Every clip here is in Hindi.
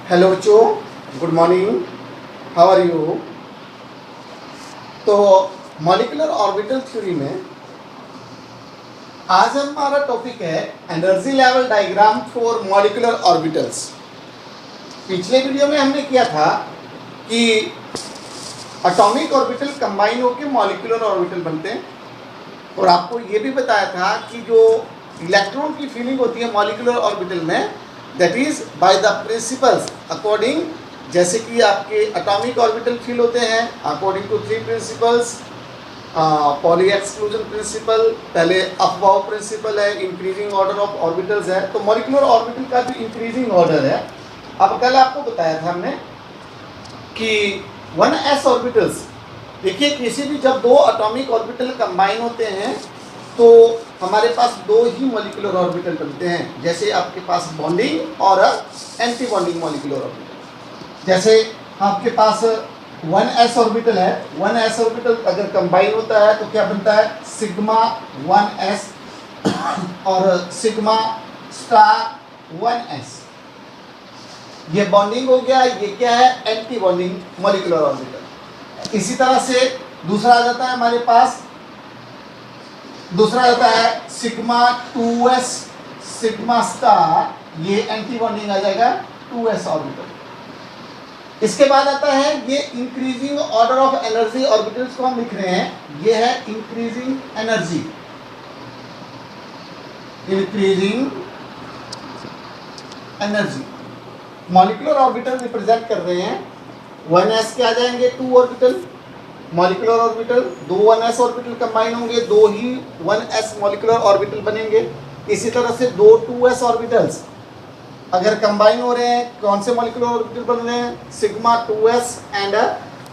हेलो बच्चों, good morning. How are you? तो मॉलिक्यूलर ऑर्बिटल थ्योरी में आज हमारा टॉपिक है energy level diagram for molecular orbitals. पिछले वीडियो में हमने किया था कि एटॉमिक ऑर्बिटल कंबाइन होकर मॉलिक्यूलर ऑर्बिटल बनते हैं और आपको ये भी बताया था कि जो इलेक्ट्रॉन की फीलिंग होती है मॉलिक्यूलर ऑर्बिटल में, that is by the principles according, जैसे कि आपके एटॉमिक ऑर्बिटल फील होते हैं according to 3 principles. Pauli exclusion principle, पहले अफबाउ प्रिंसिपल है, इंक्रीजिंग ऑर्डर ऑफ ऑर्बिटल्स है। तो मॉलिक्यूलर ऑर्बिटल का भी इंक्रीजिंग ऑर्डर है। अब कल आपको बताया था हमने कि 1s ऑर्बिटल्स, देखिए किसी भी जब दो एटॉमिक ऑर्बिटल कंबाइन होते हैं तो हमारे पास दो ही मॉलिक्यूलर ऑर्बिटल बनते हैं। जैसे आपके पास बॉन्डिंग और एंटी बॉन्डिंग मॉलिक्यूलर ऑर्बिटल। जैसे आपके पास 1s ऑर्बिटल है, 1s ऑर्बिटल अगर कंबाइन होता है तो क्या बनता है? सिग्मा 1s और सिग्मा स्टार 1s। ये बॉन्डिंग हो गया। ये क्या है? Anti bonding molecular orbital. इसी तरह से दूसरा आ जाता है हमारे पास, दूसरा आता है सिग्मा 2s सिग्मा स्टार, ये एंटी बॉन्डिंग आ जाएगा 2s ऑर्बिटल। इसके बाद आता है ये increasing order of energy orbitals को हम लिख रहे हैं। ये है increasing energy, increasing energy molecular orbital represent कर रहे हैं। 1s के आ जाएंगे 2 ऑर्बिटल मॉलिक्यूलर ऑर्बिटल, दो 1s ऑर्बिटल कंबाइन होंगे, दो ही 1s मॉलिक्यूलर ऑर्बिटल बनेंगे। इसी तरह से दो 2s ऑर्बिटल्स अगर कंबाइन हो रहे हैं, कौन से मॉलिक्यूलर ऑर्बिटल बन रहे हैं? Sigma 2s and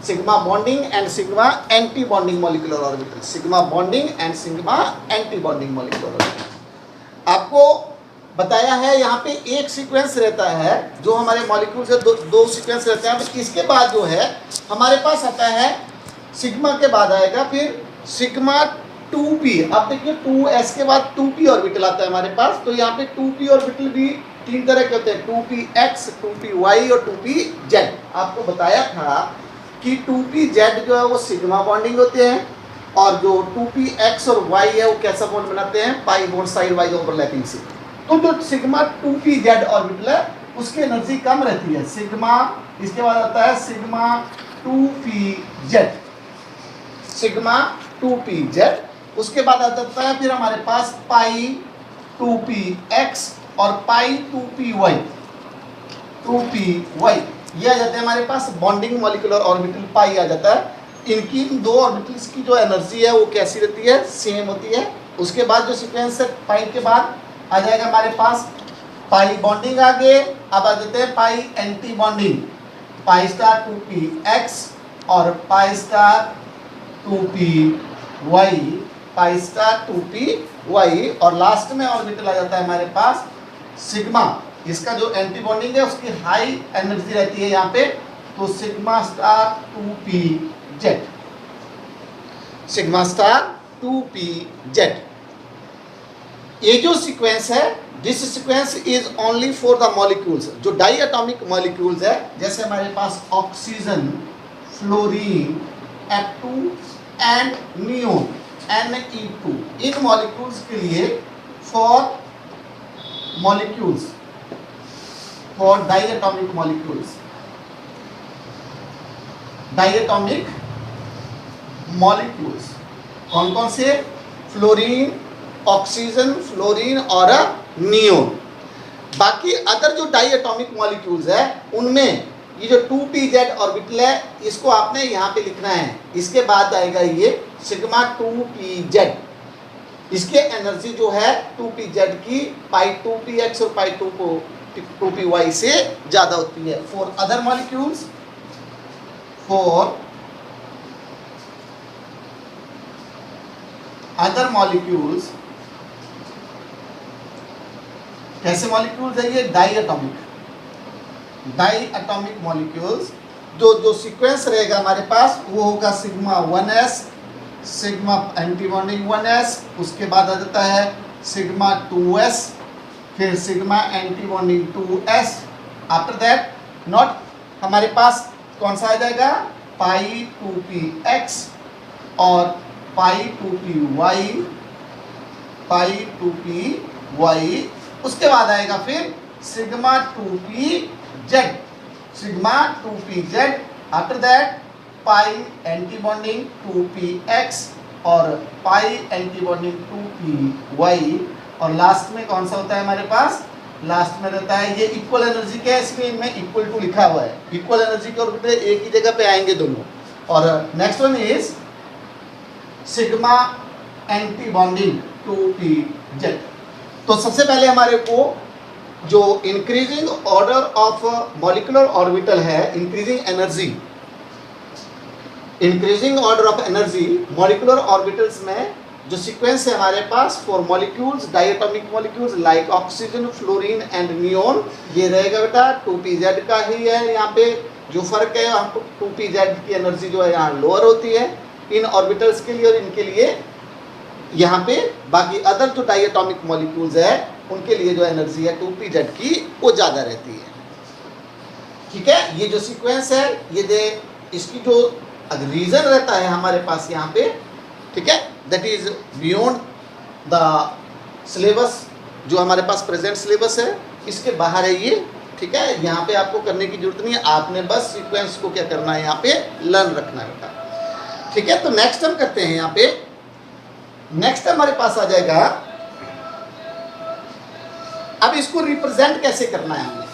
sigma bonding and sigma anti bonding molecular orbital, sigma bonding and sigma anti bonding molecular orbital. आपको बताया है यहाँ पे एक सीक्वेंस रहता है, जो हमारे मॉलिक्यूल से दो सीक्वेंस रहते हैं। इसके बाद जो है हमारे पास आता है सिग्मा के बाद आएगा फिर सिग्मा 2p। अब देखिए 2s के बाद 2p ऑर्बिटल आता है हमारे पास। तो यहाँ पे 2p ऑर्बिटल भी 3 तरह के होते हैं, 2px, 2py और 2pz। आपको बताया था कि 2pz जो है वो सिग्मा बॉन्डिंग होते हैं और जो 2px और y है वो कैसा बॉन्ड बनाते हैं? Pi bond side wise overlapping से। तो जो सिग्मा 2pz ऑर्बिटल है उसकी एनर्जी कम रहती है। सिग्मा, इसके बाद आता है सिग्मा 2pz, सिग्मा 2pz। उसके बाद आ जाता है फिर हमारे पास पाई 2px और पाई 2py, 2py ये आ जाते हैं हमारे पास बॉन्डिंग मॉलिक्यूलर ऑर्बिटल। पाई आ जाता है। इनकी दो ऑर्बिटल्स की जो एनर्जी है वो कैसी रहती है? सेम होती है। उसके बाद जो सीक्वेंस है पाई के बाद आ जाएगा हमारे पास पाई बॉन्डिंग आगे। अब आ जाते हैं pi anti bonding, pi star 2px और pi star 2py, pi star 2py और लास्ट में ऑर्बिटल आ जाता है हमारे पास सिग्मा। इसका जो एंटी बॉन्डिंग है उसकी हाई एनर्जी रहती है यहाँ पे, तो sigma star 2pz, sigma star 2pz। ये जो सीक्वेंस है, this sequence is only for the molecules, जो डाई एटॉमिक मॉलिक्यूल्स है। जैसे हमारे पास oxygen, fluorine, F2 and neon Ne2, इन मॉलिक्यूल्स के लिए for molecules, for diatomic molecules, diatomic molecules कौन कौन से? फ्लोरीन, ऑक्सीजन, फ्लोरीन और नियोन। बाकी अदर जो डाइएटॉमिक मॉलिक्यूल्स है उनमें ये जो 2pz ऑर्बिटल है इसको आपने यहाँ पे लिखना है। इसके बाद आएगा ये सिग्मा 2pz। इसके एनर्जी जो है 2pz की पाई 2px और पाई 2py से ज़्यादा होती है। For other molecules, for other molecules, कैसे मॉलिक्यूल्स है ये? Diatomic, diatomic molecules. जो सीक्वेंस रहेगा हमारे पास वो होगा sigma 1s, sigma anti bonding 1s, उसके बाद आ जाता है सिग्मा 2s, फिर sigma anti bonding 2s, after that not हमारे पास कौन सा आ जाएगा, पाई 2p x और पाई 2p y, पाई 2p y, उसके बाद आएगा फिर sigma 2p z, sigma 2p z, after that pi anti bonding 2p x और पाई एंटी बॉन्डिंग 2p y, और लास्ट में कौन सा होता है हमारे पास, लास्ट में रहता है ये इक्वल एनर्जी के, इसमें इनमें इक्वल टू लिखा हुआ है, इक्वल एनर्जी के ऑर्बिटल एक ही जगह पे आएंगे दोनों। और next one is sigma anti bonding 2p z। तो सबसे पहले हमारे को जो increasing order of molecular orbital है, increasing energy, increasing order of energy molecular orbitals में जो सीक्वेंस है हमारे पास for molecules, diatomic molecules like oxygen, fluorine and neon, ये रहेगा बेटा 2pz का ही है। यहाँ पे जो फर्क है हमको 2pz की एनर्जी जो है यहाँ लोअर होती है इन ऑर्बिटल्स के लिए, और इनके लिए यहाँ पे बाकी अदर जो डायटोमिक मॉलिक्यूल्स है उनके लिए जो एनर्जी है 2pz की वो ज़्यादा रहती है। ठीक है, ये जो सीक्वेंस है ये दे इसकी जो रीजन रहता है हमारे पास यहाँ पे, ठीक है, that is beyond the syllabus, जो हमारे पास प्रेजेंट सिलेबस है इसके बाहर है ये। ठीक है, यहाँ पे आपको करने की जरूरत नहीं है, आपने बस सीक्वेंस को क्या करना है यहाँ पे लर्न रखना है बेटा। ठीक है, तो नेक्स्ट हम करते हैं यहाँ पे, नेक्स्ट हमारे पास आ जाएगा, अब इसको रिप्रेजेंट कैसे करना है, हमें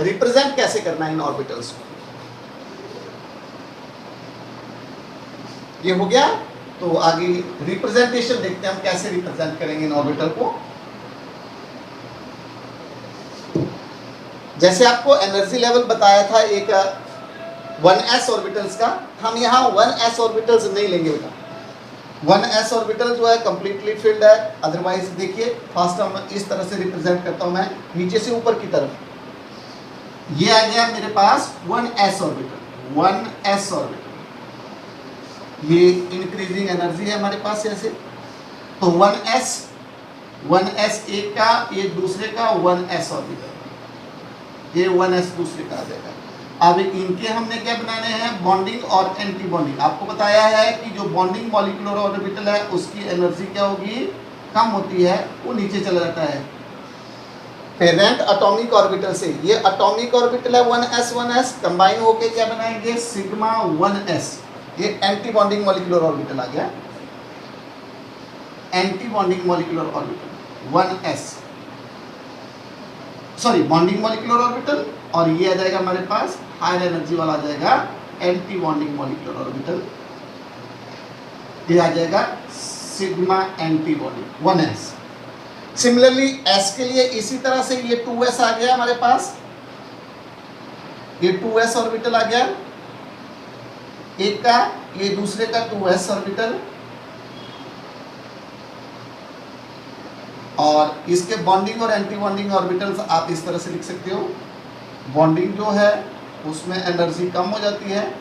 रिप्रेजेंट कैसे करना है इन ऑर्बिटल्स को, ये हो गया। तो आगे रिप्रेजेंटेशन देखते हैं हम कैसे रिप्रेजेंट करेंगे इन ऑर्बिटल को। जैसे आपको एनर्जी लेवल बताया था एक 1s ऑर्बिटल्स का, हम यहाँ 1s ऑर्बिटल्स नहीं लेंगे बेटा, 1s ऑर्बिटल जो है कंप्लीटली फिल्ड है। अदरवाइज देखिए फर्स्ट हम इस तरह से रिप्रेजेंट करता हूं मैं, नीचे से ऊपर की तरफ, ये आ गया मेरे पास 1s ऑर्बिटल, 1s ऑर्बिटल, ये इंक्रीजिंग एनर्जी है हमारे पास ऐसे। तो 1s एक का, एक दूसरे का 1s ऑर्बिटल, ये 1s दूसरे का आ जाएगा। अब इनके हमने क्या बनाने हैं, बॉन्डिंग और एंटी बॉन्डिंग। आपको बताया है कि जो बॉन्डिंग मॉलिक्यूलर ऑर्बिटल है उसकी एनर्जी क्या होगी, कम होती है, वो नीचे चला जाता है पेरेंट एटॉमिक ऑर्बिटल से। ये एटॉमिक ऑर्बिटल है 1s कंबाइन होके क्या बनाएंगे, सिग्मा 1s, ये एंटी बॉन्डिंग मॉलिक्यूलर ऑर्बिटल आ गया, anti bonding molecular orbital 1s, sorry bonding molecular orbital, और ये आ जाएगा हमारे पास हायर एनर्जी वाला आ जाएगा एंटी बॉन्डिंग मॉलिक्यूलर ऑर्बिटल, ये आ जाएगा sigma anti bonding 1s। Similarly s के लिए इसी तरह से ये 2s आ गया हमारे पास, ये 2s ऑर्बिटल आ गया एक का, ये दूसरे का 2s ऑर्बिटल, और इसके बॉन्डिंग और एंटी बॉन्डिंग ऑर्बिटल्स आप इस तरह से लिख सकते हो। बॉन्डिंग जो है उसमें एनर्जी कम हो जाती है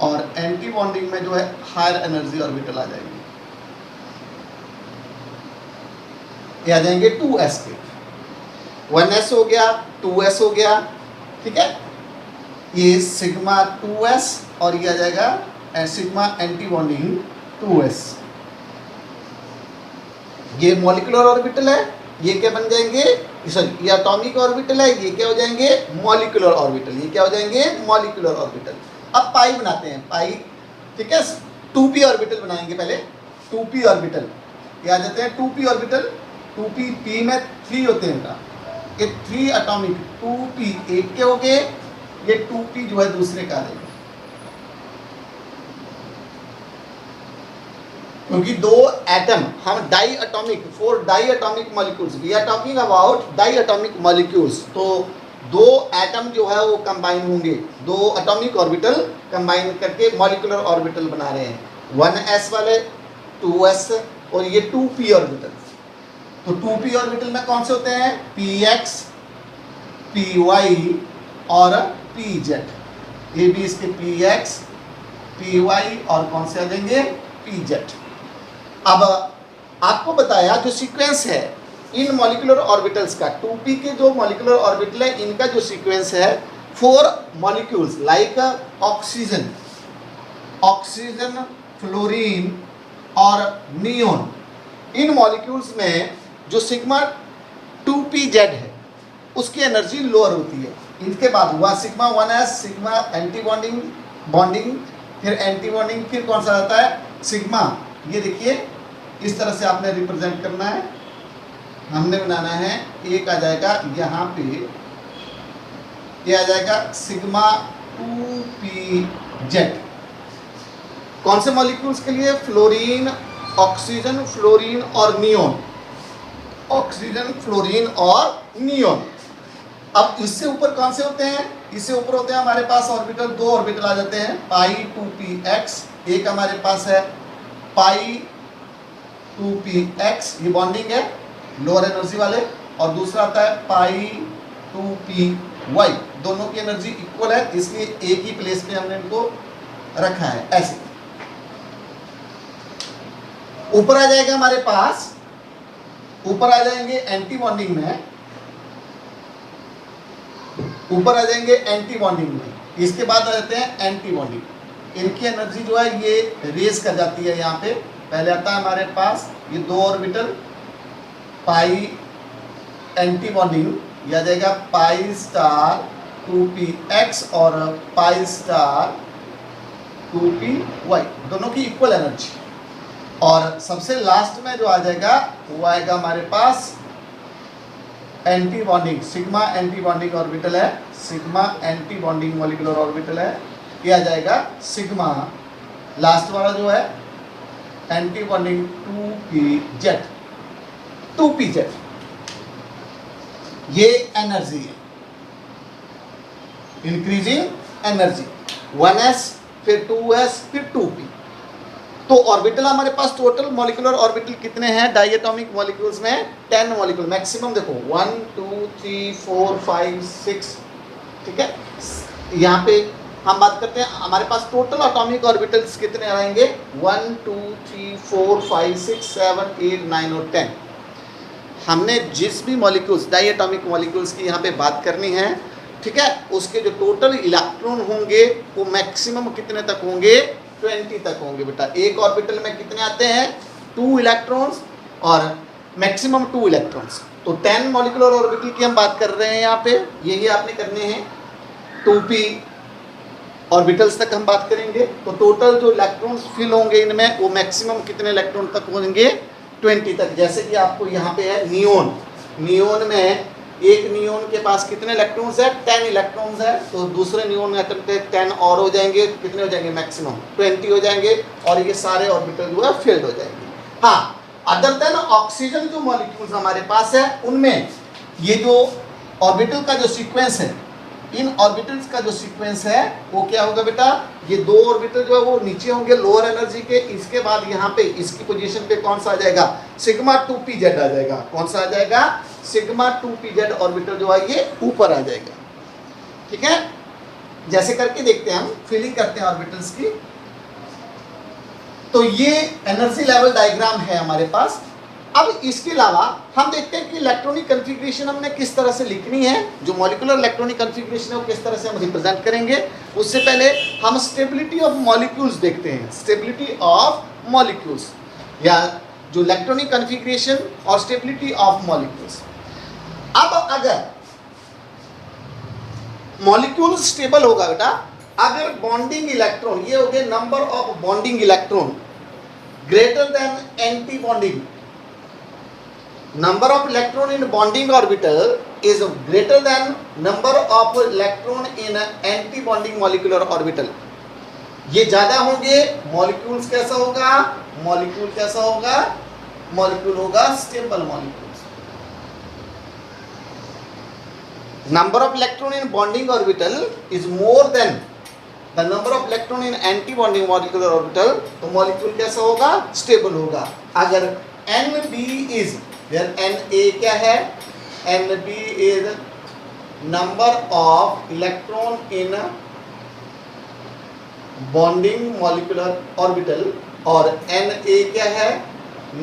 और एंटी बॉन्डिंग में जो है हायर एनर्जी ऑर्बिटल आ जाएंगे, ये आ जाएंगे 2s के, 1s हो गया, 2s हो गया। ठीक है, ये सिग्मा 2s और ये आ जाएगा सिग्मा एंटी बॉन्डिंग 2s। ये मॉलिक्यूलर ऑर्बिटल है, ये क्या बन जाएंगे, सॉरी ये एटॉमिक ऑर्बिटल है, ये क्या हो जाएंगे मॉलिक्यूलर ऑर्बिटल, ये क्या हो जाएंगे मॉलिक्यूलर ऑर्बिटल। अब पाई बनाते हैं, पाई, ठीक है, 2p ऑर्बिटल बनाएंगे पहले, 2p ऑर्बिटल, ये आ जाते हैं 2p ऑर्बिटल, 2p, p में 3 होते हैं इनका, ये 3 एटॉमिक 2p एक के हो गए, ये 2p जो है दूसरे का है, क्योंकि दो एटम, हम diatomic, for diatomic molecules, we are talking about diatomic molecules, तो दो एटम जो है वो कंबाइन होंगे, दो एटॉमिक ऑर्बिटल कंबाइन करके मॉलिक्यूलर ऑर्बिटल बना रहे हैं, 1s वाले 2s और ये 2p ऑर्बिटल। तो 2p ऑर्बिटल में कौन से होते हैं, px, py और pz, ये भी इसके px, py और कौन से आ जाएंगे pz। अब आपको बताया जो सीक्वेंस है इन मॉलिक्यूलर ऑर्बिटल्स का 2p के जो मॉलिक्यूलर ऑर्बिटल है इनका जो सीक्वेंस है 4 molecules like oxygen, oxygen, fluorine और नियोन, इन मॉलिक्यूल्स में जो सिग्मा 2pz है उसकी एनर्जी लोअर होती है। इनके बाद हुआ sigma 1s, sigma anti bonding, bonding, फिर एंटी बॉन्डिंग, फिर कौन सा आता है सिग्मा। ये देखिए इस तरह से आपने रिप्रेजेंट करना है, हमने बनाना है। एक आ जाएगा यहाँ पे, ये आ जाएगा सिग्मा 2pz। कौन से मॉलिक्यूल्स के लिए? फ्लोरीन, ऑक्सीजन, फ्लोरीन और नियोन, ऑक्सीजन, फ्लोरीन और नियोन। अब इससे ऊपर कौन से होते हैं? इससे ऊपर होते हैं हमारे पास ऑर्बिटल, 2 ऑर्बिटल आ जाते हैं, पाई 2px, एक हमारे पास है पाई 2px, ये बॉन्डिंग है लोअर एनर्जी वाले, और दूसरा आता है पाई 2py, दोनों की एनर्जी इक्वल है इसलिए एक ही प्लेस पे हमने इनको रखा है। ऐसे ऊपर आ जाएगा हमारे पास, ऊपर आ जाएंगे एंटी बॉन्डिंग में, ऊपर आ जाएंगे एंटी बॉन्डिंग में, इसके बाद आ जाते हैं एंटी बॉन्डिंग। इनकी एनर्जी जो है ये रेज कर जाती है। यहाँ पे पहले आता है हमारे पास ये 2 ऑर्बिटल पाई एंटी बॉन्डिंग, यह आ जाएगा पाई स्टार 2px और पाई स्टार 2py, दोनों की इक्वल एनर्जी। और सबसे लास्ट में जो आ जाएगा वो आएगा हमारे पास anti bonding, sigma anti bonding orbital है, sigma anti bonding molecular orbital है, ये आ जाएगा सिग्मा। लास्ट वाला जो है एंटी बॉन्डिंग 2pz, 2pz ये एनर्जी है, इंक्रीजिंग एनर्जी, 1s फिर 2s फिर 2p। तो ऑर्बिटल हमारे पास टोटल मॉलिक्यूलर ऑर्बिटल कितने हैं डायटोमिक मॉलिक्यूल्स में? 10 मॉलिक्यूल मैक्सिमम। देखो 1 2 3 4 5 6, ठीक है। यहाँ पे हम बात करते हैं हमारे पास टोटल एटॉमिक ऑर्बिटल्स कितने आएंगे? 1 2 3 4 5 6 7 8 9 और 10। हमने जिस भी मॉलिक्यूल्स डायटोमिक मॉलिक्यूल्स की यहाँ पे बात करनी है, ठीक है, उसके जो टोटल इलेक्ट्रॉन होंगे वो मैक्सिमम कितने तक होंगे? 20 तक होंगे बेटा। एक ऑर्बिटल में कितने आते हैं? 2 इलेक्ट्रॉन्स और मैक्सिमम 2 इलेक्ट्रॉन्स। तो 10 मॉलिक्यूलर ऑर्बिटल की हम बात कर रहे हैं यहाँ पे, यही आपने करने हैं। 2p ऑर्बिटल्स तक हम बात करेंगे। तो टोटल जो इलेक्ट्रॉन्स फिल होंगे इनमें वो मैक्सिमम कितने इलेक्ट्रॉन तक होंगे? 20 तक। जैसे कि आपको यहाँ पे है नियोन, नियोन में एक नियोन के पास कितने इलेक्ट्रॉन्स है? 10 इलेक्ट्रॉन्स है। तो दूसरे नियोन एटम पे 10 और हो जाएंगे, कितने हो जाएंगे? मैक्सिमम 20 हो जाएंगे, और ये सारे ऑर्बिटल जो है फिल्ड हो जाएंगे। हाँ, अदर देन ऑक्सीजन जो मॉलिक्यूल्स हमारे पास है उनमें ये जो ऑर्बिटल का जो सीक्वेंस है, इन ऑर्बिटल्स का जो सीक्वेंस है वो क्या होगा बेटा? ये 2 ऑर्बिटल जो है वो नीचे होंगे लोअर एनर्जी के, इसके बाद यहाँ पे इसकी पोजीशन पे कौन सा आ जाएगा? सिग्मा 2pz आ जाएगा। कौन सा आ जाएगा? सिग्मा 2pz ऑर्बिटल जो है ये ऊपर आ जाएगा, ठीक है। जैसे करके देखते हैं, हम फिलिंग करते हैं ऑर्बिटल्स की। तो ये एनर्जी लेवल डायग्राम है हमारे पास। अब इसके अलावा हम देखते हैं कि इलेक्ट्रॉनिक कॉन्फ़िगरेशन हमने किस तरह से लिखनी है, जो मॉलिक्यूलर इलेक्ट्रॉनिक कॉन्फ़िगरेशन है वो किस तरह से हम रिप्रेजेंट करेंगे। उससे पहले हम स्टेबिलिटी ऑफ मॉलिक्यूल्स देखते हैं, स्टेबिलिटी ऑफ मॉलिक्यूल्स, या जो इलेक्ट्रॉनिक कॉन्फ़िगरेशन और स्टेबिलिटी ऑफ मॉलिक्यूल्स। अब अगर मॉलिक्यूल स्टेबल होगा बेटा, अगर बॉन्डिंग इलेक्ट्रॉन, ये हो गए number of bonding electron greater than anti bonding, number of electron in bonding orbital is greater than number of electron in anti bonding molecular orbital। ये ज्यादा होंगे, मॉलिक्यूल्स कैसा होगा? मॉलिक्यूल कैसा होगा? मॉलिक्यूल होगा stable molecules. Number of electron in bonding orbital is more than the number of electron in anti bonding molecular orbital, तो मॉलिक्यूल कैसा होगा? स्टेबल होगा। अगर Nb इज Then Na क्या है? Nb is number of electron in bonding molecular orbital, और Na क्या है?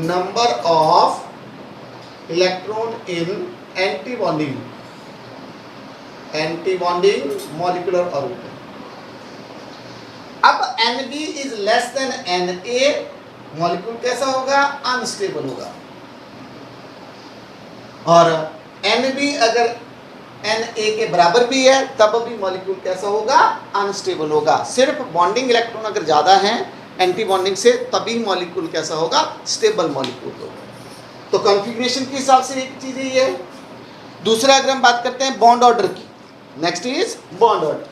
Number of electron in anti bonding molecular orbital. अब Nb is less than Na, molecule कैसा होगा? अनस्टेबल होगा। और Nb अगर Na के बराबर भी है तब भी मॉलिक्यूल कैसा होगा? अनस्टेबल होगा। सिर्फ बॉन्डिंग इलेक्ट्रॉन अगर ज्यादा है एंटी बॉन्डिंग से तभी मॉलिक्यूल कैसा होगा? स्टेबल मॉलिक्यूल होगा। तो कॉन्फ़िगरेशन के हिसाब से एक चीज ये है। दूसरा अगर हम बात करते हैं बॉन्ड ऑर्डर की, next is bond order.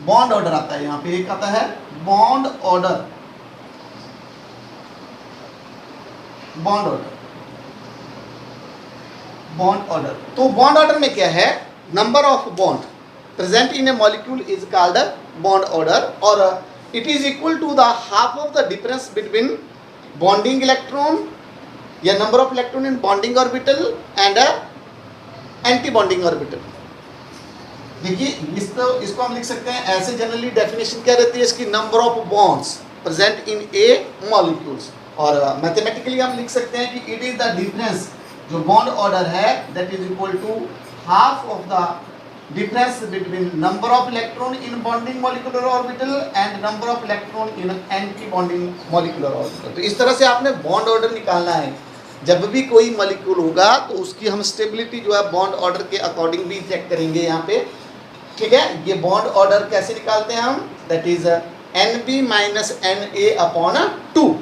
Bond order आता है, यहां पे एक आता है bond order. Bond order, bond order. तो बॉन्ड ऑर्डर में क्या है? Number of bond present in a molecule is called bond order, और it is equal to the half of the difference between bonding electron या number of electron in bonding orbital and anti bonding orbital. देखिए इसको हम लिख सकते हैं ऐसे, जनरली डेफिनेशन क्या रहती है इसकी? Number of bonds present in a molecules. और मैथमेटिकली हम लिख सकते हैं कि इट इज द डिफरेंस, जो बॉन्ड ऑर्डर है that is equal to half of the difference between number of electron in bonding molecular orbital and number of electron in anti bonding molecular orbital. तो इस तरह से आपने बॉन्ड ऑर्डर निकालना है। जब भी कोई मॉलिक्यूल होगा तो उसकी हम स्टेबिलिटी जो है बॉन्ड ऑर्डर के अकॉर्डिंग भी चेक करेंगे यहाँ पे, ठीक है। ये बॉन्ड ऑर्डर कैसे निकालते हैं हम? That is Nb minus Na upon 2,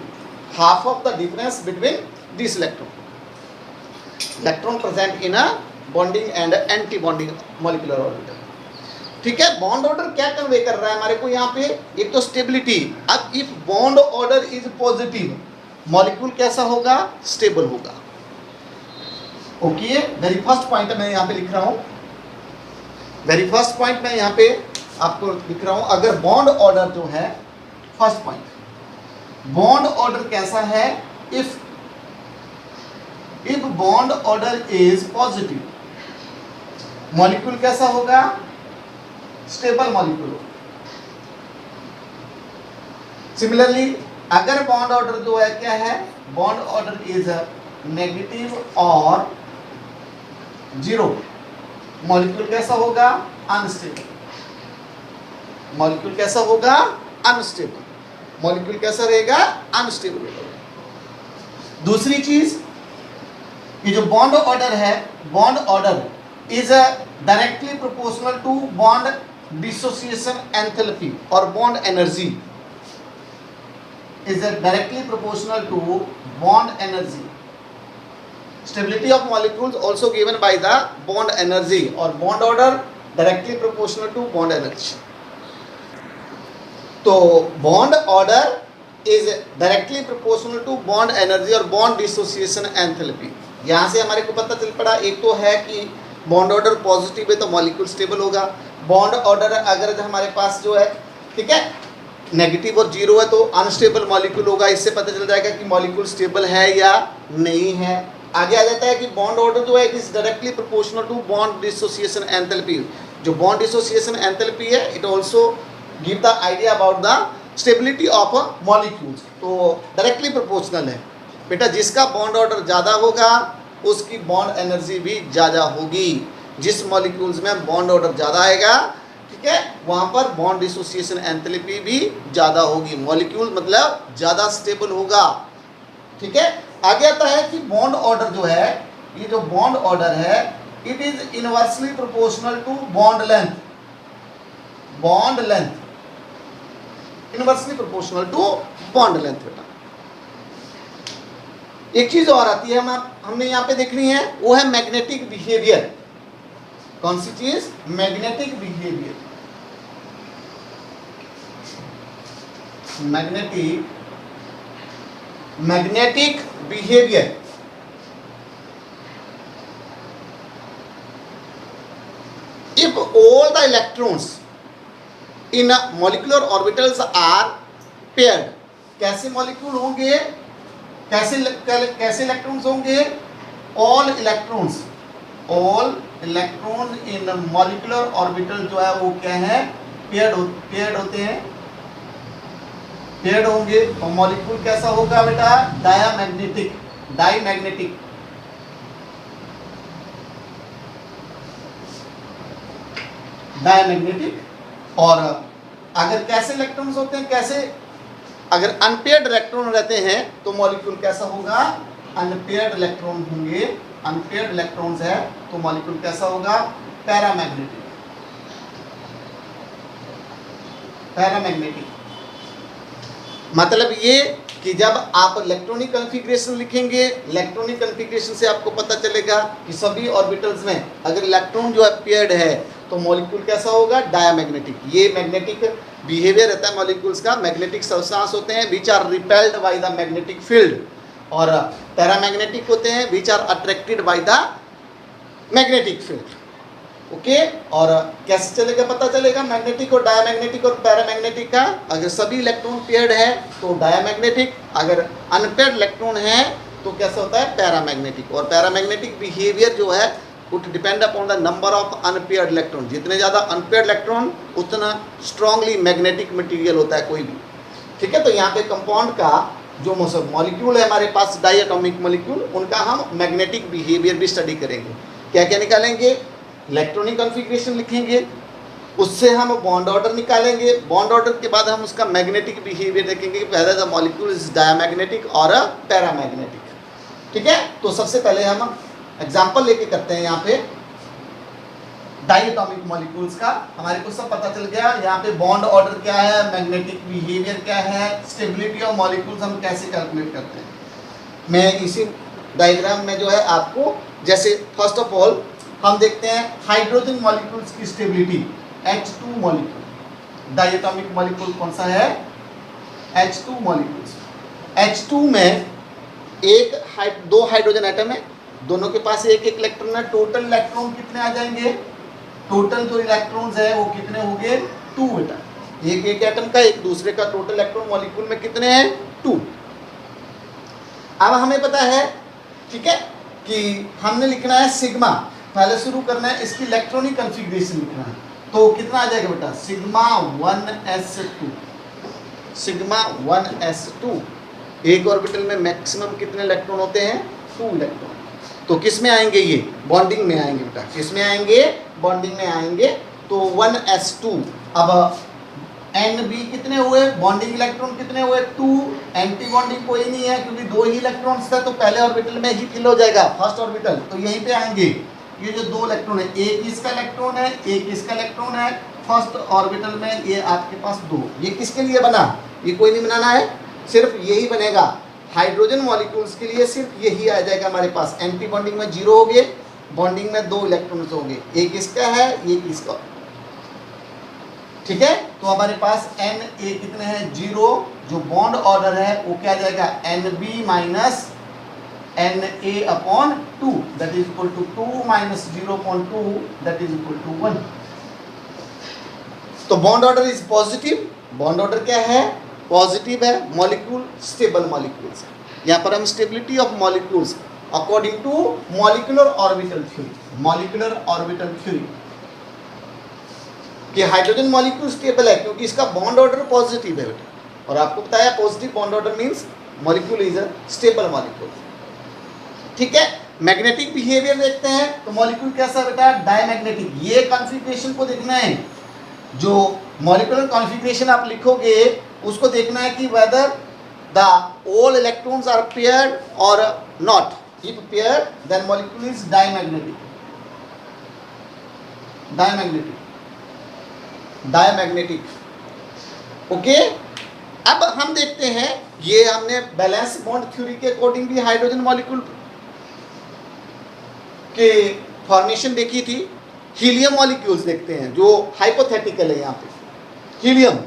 half of the difference between this electron present in a bonding and anti bonding molecular orbital, ठीक है। बॉन्ड ऑर्डर क्या कन्वे कर रहा है हमारे को यहाँ पे? एक तो स्टेबिलिटी। अब if bond order is positive, molecule कैसा होगा? स्टेबल होगा। ओके, वेरी फर्स्ट पॉइंट मैं यहाँ पे लिख रहा हूँ, वेरी फर्स्ट पॉइंट मैं यहाँ पे आपको लिख रहा हूँ। अगर बॉन्ड ऑर्डर जो है, फर्स्ट पॉइंट, बॉन्ड ऑर्डर कैसा है? If bond order is positive, molecule कैसा होगा? स्टेबल मॉलिक्यूल होगा। सिमिलरली अगर बॉन्ड ऑर्डर जो है क्या है? बॉन्ड ऑर्डर इज नेगेटिव और जीरो, मॉलिक्यूल कैसा होगा? अनस्टेबल। मॉलिक्यूल कैसा होगा? अनस्टेबल। मॉलिक्यूल कैसा रहेगा? अनस्टेबल होगा। दूसरी चीज, ये जो बॉन्ड ऑर्डर है, bond order is directly proportional to bond dissociation enthalpy और bond energy is directly proportional to bond energy. Stability of molecules also given by the bond energy, or bond order directly proportional to bond energy. तो bond order is directly proportional to bond energy और bond dissociation enthalpy। यहाँ से हमारे को पता चल पड़ा, एक तो है कि बॉन्ड ऑर्डर पॉजिटिव है तो मॉलिक्यूल स्टेबल होगा। बॉन्ड ऑर्डर अगर हमारे पास जो है, ठीक है, नेगेटिव और जीरो है तो अनस्टेबल मॉलिक्यूल होगा। इससे पता चल जाएगा कि मॉलिक्यूल स्टेबल है या नहीं है। आगे आ जाता है कि बॉन्ड ऑर्डर जो है it is directly proportional to bond dissociation enthalpy. जो बॉन्ड डिसोसिएशन एंथैल्पी है it also give the idea about the stability of molecules. तो डायरेक्टली प्रोपोर्शनल है बेटा, जिसका बॉन्ड ऑर्डर ज़्यादा होगा उसकी बॉन्ड एनर्जी भी ज़्यादा होगी। जिस मॉलिक्यूल्स में बॉन्ड ऑर्डर ज़्यादा आएगा, ठीक है, वहां पर बॉन्ड डिसोसिएशन एंथैल्पी भी ज्यादा होगी, मॉलिक्यूल मतलब ज्यादा स्टेबल होगा, ठीक है। आगे आता है कि बॉन्ड ऑर्डर जो है, ये जो बॉन्ड ऑर्डर है it is inversely proportional to bond length. Bond length inversely proportional to bond length. बेटा एक चीज और आती है हमने यहाँ पे देखनी है, वो है मैग्नेटिक बिहेवियर। कौन सी चीज? Magnetic behaviour. Magnetic behaviour. If all the electrons in molecular orbitals are paired, कैसे मॉलिक्यूल होंगे? कैसे इलेक्ट्रॉन्स होंगे? All electron in molecular orbital जो है वो क्या है? पेयर्ड होते हैं, पेयर्ड होंगे। और मॉलिक्यूल कैसा होगा बेटा? डाईमैग्नेटिक। डायमैग्नेटिक। और अगर कैसे इलेक्ट्रॉन्स होते हैं, कैसे अगर अनपेयर्ड इलेक्ट्रॉन रहते हैं तो मॉलिक्यूल कैसा होगा, अनपेयर्ड इलेक्ट्रॉन होंगे, अनपेयर्ड इलेक्ट्रॉन्स है तो मॉलिक्यूल कैसा होगा, पैरामैग्नेटिक। पैरामैग्नेटिक मतलब ये कि जब आप इलेक्ट्रॉनिक कॉन्फ़िगरेशन लिखेंगे, इलेक्ट्रॉनिक कॉन्फ़िगरेशन से आपको पता चलेगा कि सभी ऑर्बिटल्स में अगर इलेक्ट्रॉन जो है पेयर्ड है तो मॉलिक्यूल कैसा होगा, डायमैग्नेटिक। ये मैग्नेटिक बिहेवियर रहता है मॉलिक्यूल्स का। मैग्नेटिक सब्सटेंस होते हैं which are repelled by the magnetic field, और पैरामैग्नेटिक होते हैं which are attracted by the magnetic field. Okay और कैसे चलेगा, पता चलेगा मैग्नेटिक और डायमैग्नेटिक और पैरामैग्नेटिक का। अगर सभी इलेक्ट्रॉन पेयर्ड है तो डायमैग्नेटिक, अगर अनपेयर्ड इलेक्ट्रॉन है तो कैसा होता है, पैरामैग्नेटिक। और पैरामैग्नेटिक बिहेवियर जो है would depend upon the number of unpaired electron। जितने ज़्यादा अनपेयर्ड इलेक्ट्रॉन उतना स्ट्रांगली मैग्नेटिक मटेरियल होता है कोई भी। ठीक है, तो यहाँ पे कंपाउंड का जो मॉलिक्यूल है हमारे पास, डायटॉमिक मॉलिक्यूल, उनका हम मैग्नेटिक बिहेवियर भी स्टडी करेंगे। क्या क्या निकालेंगे, इलेक्ट्रॉनिक कॉन्फ़िगरेशन लिखेंगे, उससे हम बॉन्ड ऑर्डर निकालेंगे, बॉन्ड ऑर्डर के बाद हम उसका मैग्नेटिक बिहेवियर देखेंगे कि whether the molecule is diamagnetic और पैरामैग्नेटिक। ठीक है, तो सबसे पहले हम एग्जाम्पल लेके करते हैं। यहाँ पे डायटॉमिक मॉलिक्यूल्स का हमारे को सब पता चल गया। यहाँ पे बॉन्ड ऑर्डर क्या है, मैग्नेटिक बिहेवियर क्या है, स्टेबिलिटी ऑफ मॉलिक्यूल्स हम कैसे कैलकुलेट करते हैं। मैं इसी डायग्राम में जो है आपको, जैसे फर्स्ट ऑफ ऑल हम देखते हैं हाइड्रोजन मॉलिक्यूल्स की stability. H2 molecule, diatomic molecule कौन सा है, H2 मॉलिक्यूल्स। H2 में दो हाइड्रोजन एटम है, दोनों के पास एक एक इलेक्ट्रॉन है। टोटल इलेक्ट्रॉन कितने आ जाएंगे, टोटल जो इलेक्ट्रॉन्स है वो कितने होंगे, 2 बेटा। एक एक एटम का एक दूसरे का टोटल इलेक्ट्रॉन मॉलिक्यूल में कितने हैं, 2। अब हमें पता है, ठीक है, कि हमने लिखना है सिग्मा, पहले शुरू करना है इसकी इलेक्ट्रॉनिक कॉन्फ़िगरेशन लिखना है। तो कितना आ जाएगा बेटा, सिग्मा 1s2, सिग्मा 1s2। एक ऑर्बिटल में मैक्सिमम कितने इलेक्ट्रॉन होते हैं, 2 इलेक्ट्रॉन। तो किस में आएंगे, ये बॉन्डिंग में आएंगे बेटा, किस में आएंगे, बॉन्डिंग में आएंगे। तो 1s2। अब Nb कितने हुए, बॉन्डिंग इलेक्ट्रॉन कितने हुए, 2। एंटी बॉन्डिंग कोई नहीं है क्योंकि 2 ही इलेक्ट्रॉन्स था, तो पहले ऑर्बिटल में ही फिल हो जाएगा, फर्स्ट ऑर्बिटल। तो यहीं पे आएंगे ये जो 2 इलेक्ट्रॉन है, एक इसका इलेक्ट्रॉन है, एक इसका इलेक्ट्रॉन है, फर्स्ट ऑर्बिटल में ये आपके पास 2। ये किसके लिए बना, ये कोई नहीं बनाना है, सिर्फ यही बनेगा। हाइड्रोजन मॉलिक्यूल्स के लिए सिर्फ यही आ जाएगा हमारे पास। एंटी बॉन्डिंग में 0 हो गए, बॉन्डिंग में 2 इलेक्ट्रॉन्स होंगे, एक इसका है, एक इसका। ठीक है, तो हमारे पास Na कितने हैं, 0। जो बॉन्ड ऑर्डर है वो क्या जाएगा, Nb minus Na/2 that is equal to 2 minus 0.2 that is equal to 1। तो bond order is positive, bond order क्या है, पॉजिटिव है। मॉलिक्यूल स्टेबल मॉलिक्यूल्स, यहाँ पर हम stability of molecules according to molecular orbital theory, molecular orbital theory कि हाइड्रोजन मॉलिक्यूल स्टेबल है क्योंकि इसका बॉन्ड ऑर्डर पॉजिटिव है बेटा। और आपको बताया positive bond order means molecule is a stable molecule. ठीक है, मैग्नेटिक बिहेवियर देखते हैं तो मॉलिक्यूल कैसा बेटा, डायमैग्नेटिक। ये कॉन्फ़िगरेशन को देखना है, जो मॉलिक्यूलर कॉन्फ़िगरेशन आप लिखोगे उसको देखना है कि whether the all electrons are paired और not. If paired then molecule is diamagnetic, diamagnetic, diamagnetic. Okay, अब हम देखते हैं, ये हमने बैलेंस बॉन्ड थ्योरी के अकॉर्डिंग भी हाइड्रोजन मॉलिक्यूल के फॉर्मेशन देखी थी। हीलियम मॉलिक्यूल्स देखते हैं जो हाइपोथेटिकल है। यहाँ पे हीलियम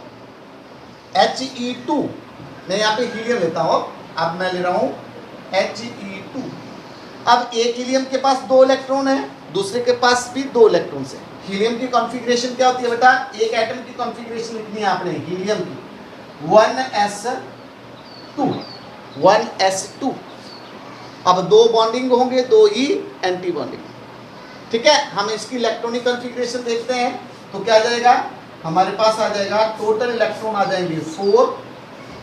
He2, मैं यहाँ पे हीलियम लेता हूँ, अब मैं ले रहा हूँ He2। अब एक हीलियम के पास 2 इलेक्ट्रॉन है, दूसरे के पास भी 2 इलेक्ट्रॉन है। हीलियम की कॉन्फ़िगरेशन क्या होती है बेटा, एक एटम की कॉन्फ़िगरेशन लिखनी है आपने हीलियम की, 1s2, 1s2। अब 2 बॉन्डिंग होंगे, 2 ही एंटी बॉन्डिंग। ठीक है, हम इसकी इलेक्ट्रॉनिक कॉन्फ़िगरेशन देखते हैं तो क्या जाएगा, हमारे पास आ जाएगा टोटल इलेक्ट्रॉन आ जाएंगे 4,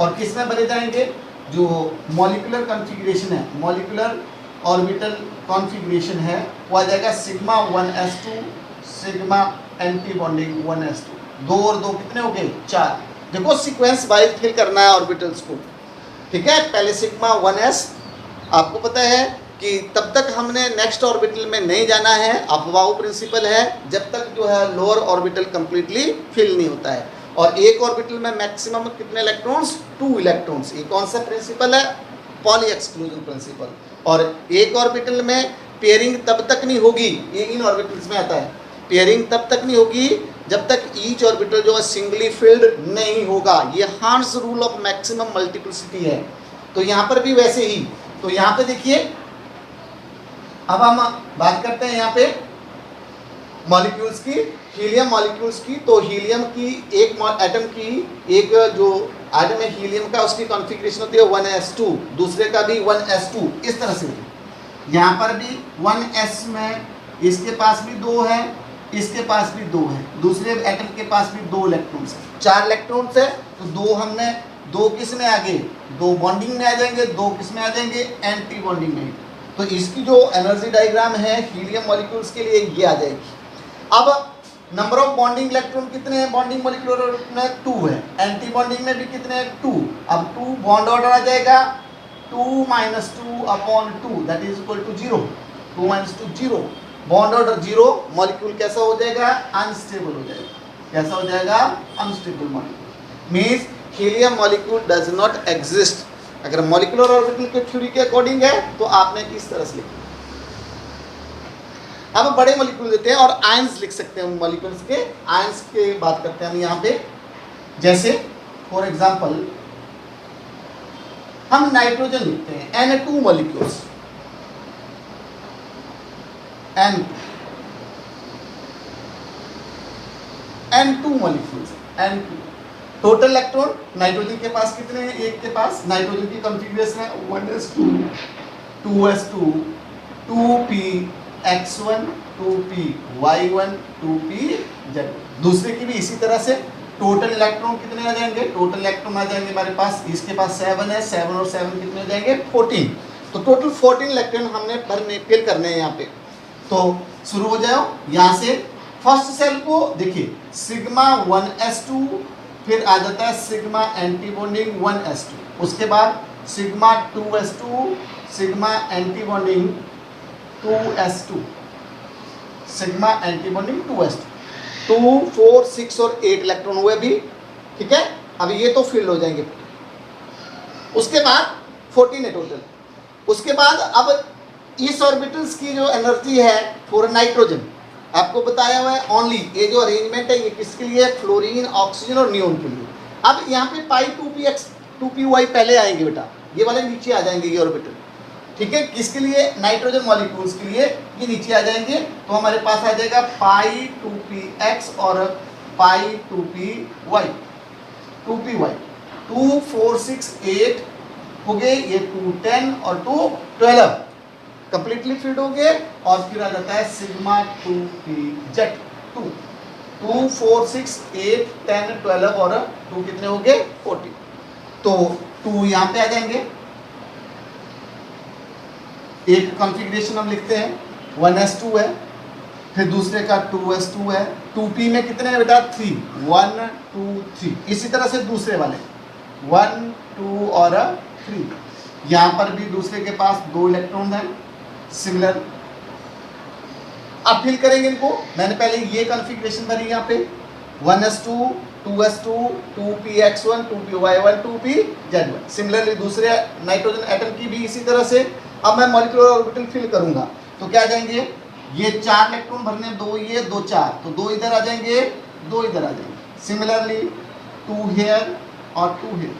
और किस में बने जाएंगे, जो मॉलिक्यूलर कॉन्फ़िगरेशन है, मॉलिक्यूलर ऑर्बिटल कॉन्फ़िगरेशन है, वो आ जाएगा sigma 1s2, sigma anti bonding 1s2, 2 और 2 कितने हो गए 4। देखो सीक्वेंस वाइज फिल करना है ऑर्बिटल्स को, ठीक है। पहले सिग्मा 1s, आपको पता है कि तब तक हमने नेक्स्ट ऑर्बिटल में नहीं जाना है, अफवाऊ प्रिंसिपल है, जब तक जो है लोअर ऑर्बिटल कंप्लीटली फिल नहीं होता है। और एक ऑर्बिटल में मैक्सिमम कितने इलेक्ट्रॉन्स, 2 इलेक्ट्रॉन्स। ये कौन सा प्रिंसिपल है, पॉली एक्सक्लूजन प्रिंसिपल। और एक ऑर्बिटल में पेयरिंग तब तक नहीं होगी, ये इन ऑर्बिटल्स में आता है, पेयरिंग तब तक नहीं होगी जब तक ईच ऑर्बिटल जो है सिंगली फिल्ड नहीं होगा। ये hearts rule of maximum multiplicity है। तो यहाँ पर भी वैसे ही, तो यहाँ पे देखिए, अब हम बात करते हैं यहाँ पे मॉलिक्यूल्स की, हीलियम मॉलिक्यूल्स की। तो हीलियम की एक एटम की, एक जो एटम है हीलियम का, उसकी कॉन्फ़िगरेशन होती है 1s2, दूसरे का भी 1s2, इस तरह से। यहाँ पर भी 1s में इसके पास भी 2 है, इसके पास भी 2 है, दूसरे एटम के पास भी 2 इलेक्ट्रॉन्स है, 4 इलेक्ट्रॉन्स है। तो 2 हमने, 2 किस में आ गए, 2 बॉन्डिंग में आ जाएंगे, 2 किस में आ जाएंगे, एंटी बॉन्डिंग में। तो इसकी जो एनर्जी डायग्राम है हीलियम मॉलिक्यूल्स के लिए ये आ जाएगी। अब नंबर ऑफ बॉन्डिंग इलेक्ट्रॉन कितने हैं, बॉन्डिंग मॉलिक्यूलर में 2 है, एंटी बॉन्डिंग में भी कितने हैं 2। अब 2 बॉन्ड ऑर्डर आ जाएगा 2 - 2/2, that is equal to 0। 2 - 2 0, bond order 0, molecule कैसा हो जाएगा, अनस्टेबल हो जाएगा। कैसा हो जाएगा, unstable molecule. Means helium molecule does not exist. अगर मॉलिक्यूलर ऑर्बिटल के थ्योरी के अकॉर्डिंग है तो आपने इस तरह से लिखा। अब बड़े मॉलिक्यूल देते हैं और आयंस लिख सकते हैं, मॉलिक्यूल्स के आयंस के बात करते हैं हम यहाँ पे। जैसे फॉर एग्जांपल हम नाइट्रोजन लिखते हैं N2 molecules, N2 molecules, N2। Total electron nitrogen के पास कितने हैं, एक के पास। नाइट्रोजन की कॉन्फ़िगरेशन है 1s2, 2s2, 2px1, 2py1, 2pz। दूसरे की भी इसी तरह से। टोटल इलेक्ट्रॉन कितने आ जाएंगे, टोटल इलेक्ट्रॉन आ जाएंगे हमारे पास, इसके पास 7 है, 7 और 7 कितने हो जाएंगे 14। तो टोटल 14 इलेक्ट्रॉन हमने भरने फिल करने हैं यहाँ पे। तो शुरू हो जाओ यहाँ से। फर्स्ट सेल को देखिए सिग्मा 1s2, फिर आ जाता है सिग्मा एंटी बॉन्डिंग 1s2, उसके बाद sigma 2s2, sigma anti bonding 2s2, sigma anti bonding 2s2। 2, 4, 6 और 8 इलेक्ट्रॉन हुए भी, ठीक है। अब ये तो फिल हो जाएंगे। उसके बाद 14 है टोटल। उसके बाद अब इस ऑर्बिटल्स की जो एनर्जी है फॉर नाइट्रोजन, आपको बताया हुआ है ओनली। ये जो अरेंजमेंट है ये किसके लिए, फ्लोरीन, ऑक्सीजन और नियोन के लिए। अब यहाँ पे पाई 2px 2py पहले आएंगे बेटा, ये वाले नीचे आ जाएंगे ये ऑर्बिटल, ठीक है। किसके लिए, नाइट्रोजन मॉलिक्यूल्स के लिए ये नीचे आ जाएंगे। तो हमारे पास आ जाएगा पाई 2px और पाई 2py, 2py। 2, 4, 6, 8 हो गए, ये 2, 10 और 2, 12 कंप्लीटली फिट हो गए। और फिर आ जाता है सिग्मा 2pz, 2, 4, 6, 8, 10, 12 और 2 कितने हो गए 14। तो 2 यहाँ पे आ जाएंगे। एक कॉन्फ़िगरेशन हम लिखते हैं 1s2 है, फिर दूसरे का 2s2 है। 2p में कितने हैं बेटा 3, 1, 2, 3। इसी तरह से दूसरे वाले 1, 2 और 3। यहाँ पर भी दूसरे के पास 2 इलेक्ट्रॉन हैं सिमिलर। अब फिल करेंगे इनको। मैंने पहले ये कॉन्फ़िगरेशन भरी यहाँ पे 1s2, 2s2, 2px1, 2py1, 2pz1। Similarly दूसरे नाइट्रोजन एटम की भी इसी तरह से। अब मैं मॉलिक्यूलर ऑर्बिटल फिल करूंगा तो क्या आ जाएंगे, ये 4 इलेक्ट्रॉन भरने, 2 ये 2 4, तो 2 इधर आ जाएंगे, 2 इधर आ जाएंगे। सिमिलरली 2 हेयर और 2 हेयर।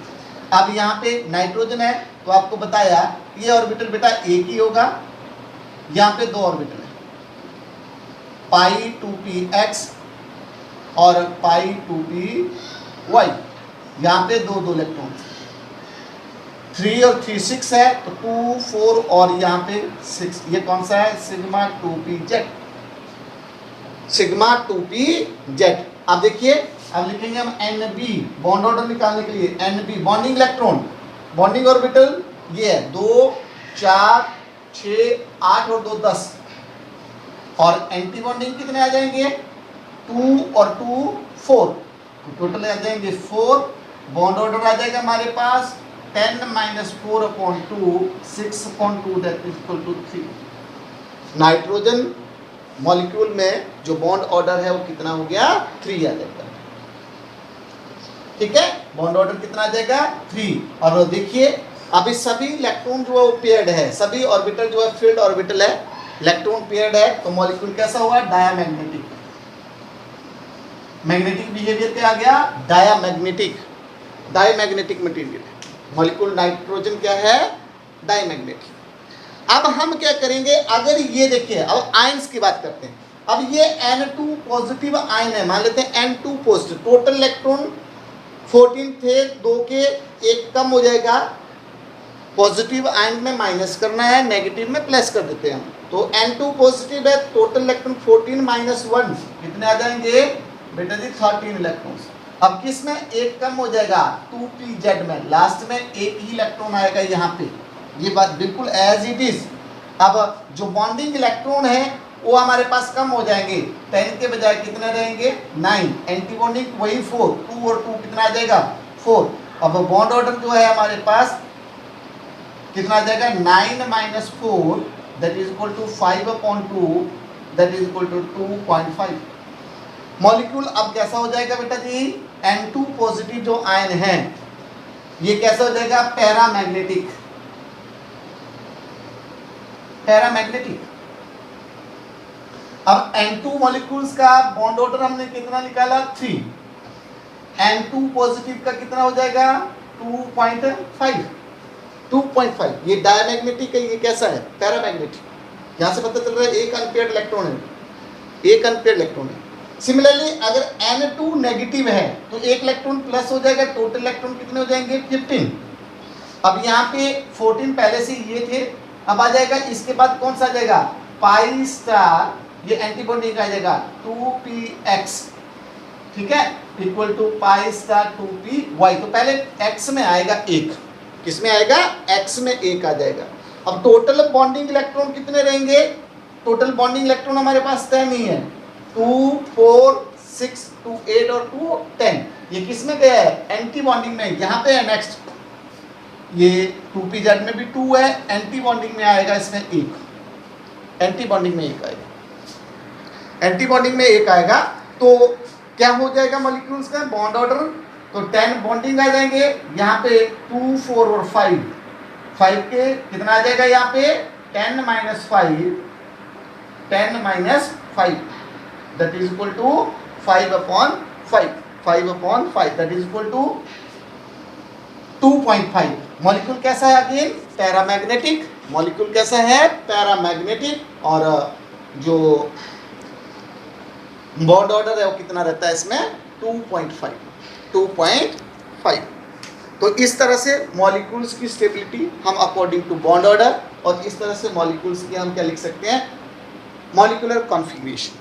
अब यहाँ पे नाइट्रोजन है तो आपको बताया ये ऑर्बिटल बेटा एक ही होगा। यहाँ पे 2 ऑर्बिटल है, पाई 2px और पाई 2py। यहाँ पे 2 इलेक्ट्रॉन, 3 और 3 6 है तो 2, 4 और यहाँ पे 6। ये कौन सा है, सिग्मा 2pz, सिग्मा 2pz। अब देखिए, अब लिखेंगे हम Nb, बॉन्ड ऑर्डर निकालने के लिए Nb bonding electron, bonding orbital ये है 2, 4, 6, 8 और 2 10। और एंटी बॉन्डिंग कितने आ जाएंगे 2 और 2 4, तो टोटल आ जाएंगे 4, बॉन्ड ऑर्डर आ जाएगा हमारे पास 10 minus 4/2 6/2 that is equal to 3। Nitrogen molecule में जो बॉन्ड ऑर्डर है वो कितना हो गया 3 आ जाएगा। ठीक है, बॉन्ड ऑर्डर कितना आ जाएगा 3। और देखिए अभी सभी इलेक्ट्रॉन जो है वो पेयर्ड है, सभी ऑर्बिटल जो है फील्ड ऑर्बिटल है, इलेक्ट्रॉन पेयर्ड है, तो मॉलिक्यूल कैसा हुआ डायामैग्नेटिक। मैग्नेटिक बिहेवियर क्या आ गया diamagnetic, diamagnetic material molecule. Nitrogen क्या है डायमैग्नेटिक। अब हम क्या करेंगे, अगर ये देखिए अब आयंस की बात करते हैं। अब ये N2 पॉजिटिव आयन है, मान लेते हैं N2 पॉजिटिव, टोटल इलेक्ट्रॉन 14 थे, 2 के 1 कम हो जाएगा, पॉजिटिव आयन में माइनस करना है, नेगेटिव में प्लस कर देते हैं हम। तो N2 पॉजिटिव है, टोटल इलेक्ट्रॉन 14 माइनस 1 कितने आ जाएंगे बेटा जी 13 इलेक्ट्रॉन्स। अब किस में 1 कम हो जाएगा 2pz में, लास्ट में एक ही इलेक्ट्रॉन आएगा यहाँ पे, ये बात बिल्कुल एज इट इज। अब जो बॉन्डिंग इलेक्ट्रॉन है वो हमारे पास कम हो जाएंगे, 10 के बजाय कितने रहेंगे 9, एंटी बॉन्डिंग वही 4, 2 और 2 कितना आ जाएगा 4। अब बॉन्ड ऑर्डर जो है हमारे पास कितना आ जाएगा 9 minus 4 that is equal to 5/2 that is equal to 2.5। Molecule अब कैसा हो जाएगा बेटा जी N2 पॉजिटिव जो आयन है ये कैसा हो जाएगा पैरामैग्नेटिक, पैरामैग्नेटिक। अब N2 मॉलिक्यूल्स का बॉन्ड ऑर्डर हमने कितना निकाला 3, N2 पॉजिटिव का कितना हो जाएगा 2.5, 2.5। ये डायमैग्नेटिक है, ये कैसा है पैरामैग्नेटिक। यहां से पता चल रहा है एक अनपेयर्ड इलेक्ट्रॉन है, एक अनपेयर्ड इलेक्ट्रॉन है। सिमिलरली अगर N2 नेगेटिव है तो एक इलेक्ट्रॉन प्लस हो जाएगा, टोटल इलेक्ट्रॉन कितने हो जाएंगे 15। अब यहाँ पे 14 पहले से ये थे, अब आ जाएगा इसके बाद कौन सा आ जाएगा पाई स्टार, ये एंटीबॉन्डिंग आ जाएगा 2px, ठीक है, equal to pi star 2py। तो पहले x में आएगा 1, किस में आएगा x में 1 आ जाएगा। अब टोटल बॉन्डिंग इलेक्ट्रॉन कितने रहेंगे, टोटल बॉन्डिंग इलेक्ट्रॉन हमारे पास 10 ही है, 2 4 6 2 8 और 2 10। ये किस में गया है एंटी बॉन्डिंग में, यहाँ पे है नेक्स्ट, ये 2pz में भी 2 है, एंटी बॉन्डिंग में आएगा इसमें 1, एंटी बॉन्डिंग में 1 आएगा, एंटी बॉन्डिंग में 1 आएगा। तो क्या हो जाएगा मॉलिक्यूल्स का बॉन्ड ऑर्डर, तो 10 बॉन्डिंग आ जाएंगे, यहाँ पे 2 4 और 5, 5 के कितना आ जाएगा यहाँ पे 10 minus 5, 10 minus 5 that is equal to 5/5, 5/5 that is equal to 2.5। Molecule कैसा है अगेन पैरामैग्नेटिक, मॉलिक्यूल कैसा है पैरामैग्नेटिक, और जो बॉन्ड ऑर्डर है वो कितना रहता है इसमें 2.5। तो इस तरह से मॉलिक्यूल्स की स्टेबिलिटी हम अकॉर्डिंग टू बॉन्ड ऑर्डर, और इस तरह से मॉलिक्यूल्स की हम क्या लिख सकते हैं मॉलिक्यूलर कॉन्फ़िगरेशन।